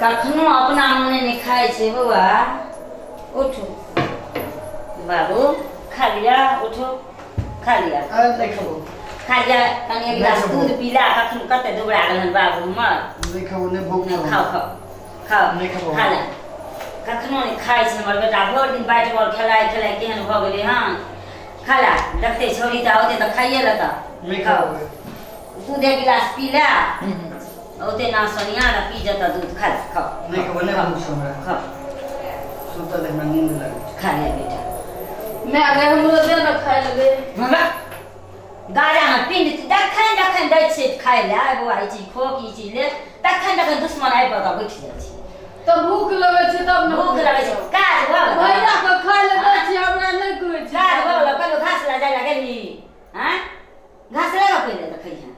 कखनो अपना मने नहीं खाए छे बउआ उठो बाबू खा लिया उठो खा लिया देखो खा लिया कनी एक गिलास दूध पीला कखनो कते दुबरा गेलन बाबू मर देखो ने भूख नहीं खाओ खाओ खाओ नहीं खाओ खा ले कखनो नहीं खाए छे हमर बेटा भर दिन बैट बॉल खेलाय खेलाय केहन भ गेलै हां खा ला देखते छोड़ी त होते त खाइए लेता नहीं खाओ दूध एक गिलास पीला ओते ना सोनिया ना पी जता दूध खा खाओ नहीं खाओ ने भूख हमरा खाओ सुता दे मैं नींद लागे खा ले बेटा मैं अगर हमरो दे न खाए लगे हमरा गाजा में पिंड दखन दखन दै छै खाय ले आइ बौआ ई चीज खो की चीज ले दखन दखन दुश्मन आइ पता बैठ जाइ छै तो भूख लगे छै तब न भूख लगै छै काज भ गेल भैया के खाए लगे छी हमरा नहीं कहै छी काज भ गेल कहियो घास ला जाय ला गेली हैं घास ला पहिले देखै हैं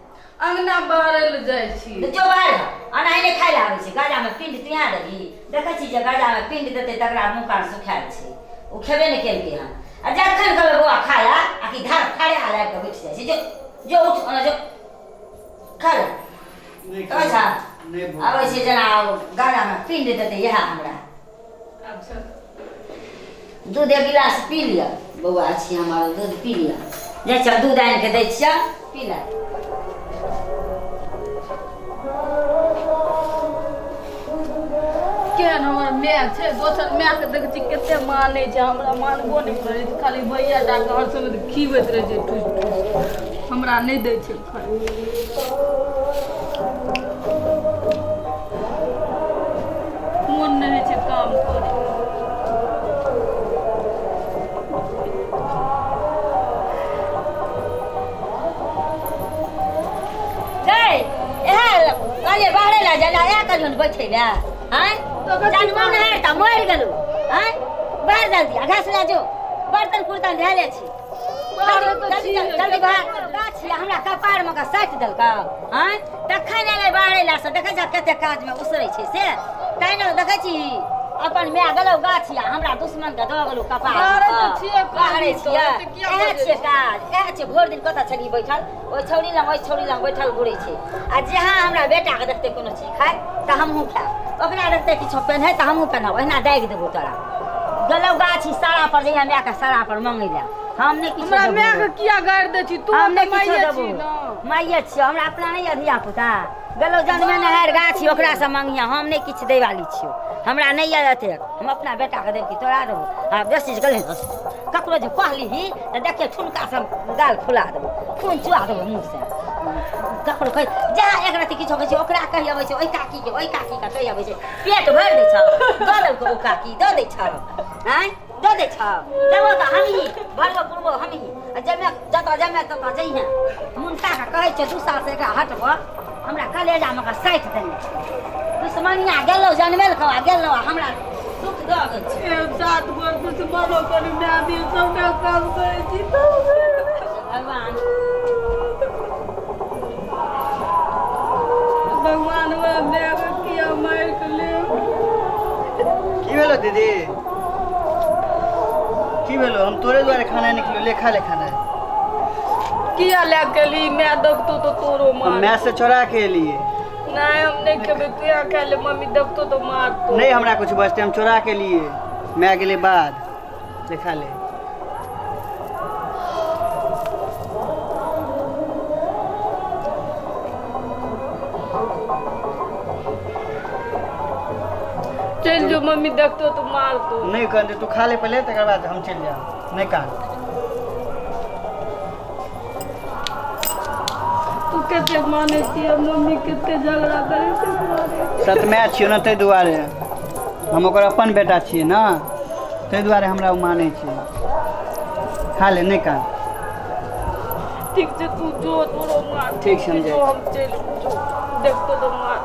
अंगना बाहर ल जाय छी तो जो बाहर अना इने खाय ला आबै छै गाजा में पिंड तिया देली देखै छी जे गाजा में पिंड देतै तकरा मुंह कान सुखायल छै ओ खेबे नहि केलकै हन आ जखन कहबै बौआ खाया आ कि धार फाड़े आ लाइक के बैठ जाइ छै जो उठ ओना जो खा ले नहीं तो अच्छा नहीं भूख आबै छै जेना गाजा में पिंड देतै इएह हमरा अच्छा दूध एक गिलास पी लिया बौआ छी हमर दूध पी लिया जाइ छ दूध आनि के दै छियै पी ले केहन हमर माय छै दोसर माय के देख छी कते मानै छै हमरा मानबो नहीं करै छै खाली भैया टा के हर समय खीबैत रहे छै ठुस ठुस हमरा नहीं दै छै खाए मोन नहीं छै काम करे गै एहे कहलिए बाहरे ला जा ला कहियो न बैठे ले हैं जानमान है त मर गेलु हैं बाहर जल्दी घास ला जो बर्तन कुर्तन धैले छी जल्दी बाहर गाछ हमरा कपार में का साटि देलका हैं तखन एलै बाहरे ला से देखै छ कते काज में उसरै छै से तैनो देखै छी अपन माय गेलौ गाछिया हमरा दुश्मन के द गेलौ कपार बाहरे छियै एहे छियै काज एहे छियै भोर दिन कतऽ छली बैठल ओइ छौरी लंग बैठल घुरै छै आ जहाँ हमरा बेटा के देखते कोनो चीज खाय त हमहूँ खायब ओकरा देखते किछो पेन्है त हमहूँ पेन्हब ओहिना दागि देबौ तोरा गेलौ गाछी सारा पर जइया माय के सारा पर मंगै ले हम नहीं किछो हमरा माय के किया गाड़ दै छी तू हम नहीं माइये किछो छी देबौ न माइये छियै हमरा अपना नहीं अधिया पुता गेलौ जन्मे नहर गाछी ओकरा से मंगिया हम नहीं किछ दै वाली छियौ हमरा नहीं याद अते हम अपना बेटा के देब कि तोरा देबौ आ बेसी गेलै ककरो जे कहलीही त देखिए ठुनका से गाल खुला देबौ खून चुआ देबौ मुंह से ककरो कहि जहाँ एक रति किछो कहै छै ओकरा कहि अबै छै ओइ काकी के कहि अबै छै पेट भरि दै छ दऽ देलको ओ काकी दऽ दै छ हैं दऽ दै छ देबो त हमही भरबो पुरबो हमही जमे जतऽ जमे ततऽ जइहे मुनका के कहै छै दू साल से एकरा हटबो हमरा कलेजा में का साटि देने दुश्मनिया गेलौ जनमेल कवा गेलौ हमरा दुख दऽ गेल छै एक साथ गोर दुश्मनो करी माय दी सबटा काम करै छी भगवान भगवान हमरा माय के किया मारि के ले की भेलो दीदी की भेलो हम तोरे द्वारे खाना निकलो ले खा ले खाना किया ले गेली मैं देखतो तो तोरो हम मार मैं से चोरा के लिए नहीं हम नहीं खेबे तू या खा ले मम्मी देखतो तो मारतो नहीं हमरा कुछ बचते हम चोरा के लिए मैं गेले बाद ले खा ले चल जो मम्मी देखतो तो मारतो नहीं कर दे तू खा ले पहले तकर बाद हम चल जाओ नहीं कान तू कते माने छियै मम्मी कते झगड़ा करे छै सत मैं छियो ना तै दुआरे हम ओकर अपन बेटा छियै ना तै दुआरे हमरा उ मानै छै खा ले नहीं कान ठीक छै तू जो तोरो मार ठीक समझे जो हम चल जो देखतो तो मार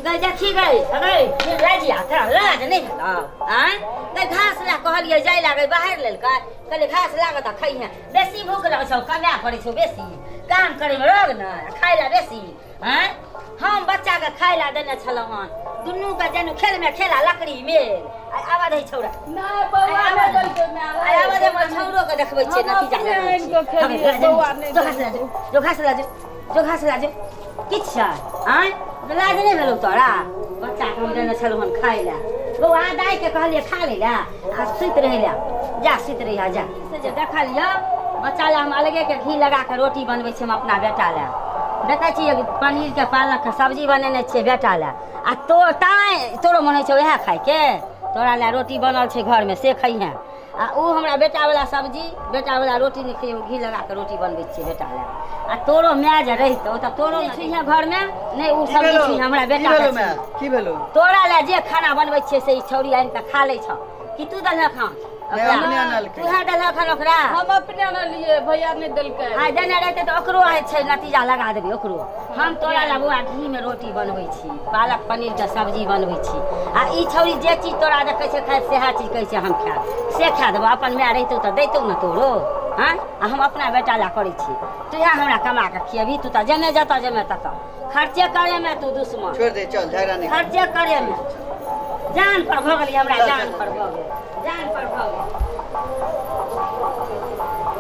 गई देखी गई अरे राजिया तोरा लाज नहीं भेलौ आँय गई घास ला कहलिए जाय लागे बाहर लेलकै कहलिए घास लागत खइहे बेसी भूख लगै छौ कमाए पड़ै छौ बेसी काम करे में रोग न खाय ला बेसी आँय हम बच्चा के खाय ला देने छलौ हन दुनू के जनु खेल में खेला लकड़ी मेल आवा दे छौरा नहीं बौआ ने देलकै मैं आवा दे मोर छौरो के देखबै छियै नतीजा जो घास ला जो किछ आय लाज नहीं भेलौ तोरा बच्चा के हम देने छलौ हन खाइ ला बौआ दाइ के कहलिए खा ले ला आ सुत रह ला जा सुत रह जा से जे देखा लियो बच्चा ला हम अलगे के घी लगा के रोटी बनबै छी हम अपना बेटा ला देखै छी पनीर के पालक के सब्जी बनेने छियै बेटा ला आ तोरो मन होइ छै वएह खाइ के तोरा ला रोटी बनल छै घर में से खइहे आ ऊ हमरा बेटा वाला सब्जी बेटा वाला रोटी नहीं खइयो घी लगा के रोटी बनबै छियै बेटा ला आ तोरो माय जे रहितौ त तोरो छियै घर में नहीं ऊ सब्जी छी हमरा बेटा की भेलो तोरा ला जे खाना बनबै छियै से ई छौरी आनि के खा लै छ कि तू दलह खा मैं अपने आनल के तू है दलह खा ओकरा हम अपने आनलिए भैया ने देलकै आ देने रहते तो ओकरो आइ छै नतीजा लगा देबी ओकरो हम तोरा ला बुआ घी में रोटी बनबै छी पालक पनीर के सब्जी बनबै छी आ ई छौरी जे चीज तोरा देखै छै खाय सेहा चीज कहै छै हम खायब से खा देबो अपन माय रहितौ तऽ दैतौ न तोरो हाँ आ हम अपना बेटा ला करै छी तू यहाँ हमरा कमा के खियबी तू तऽ जमे जतऽ जमे ततऽ खर्चे करे में तू दुश्मन छोड़ दे चल झगड़ा नहीं खर्चे करे में जान पर भऽ गेली हमरा जान पर भऽ गेल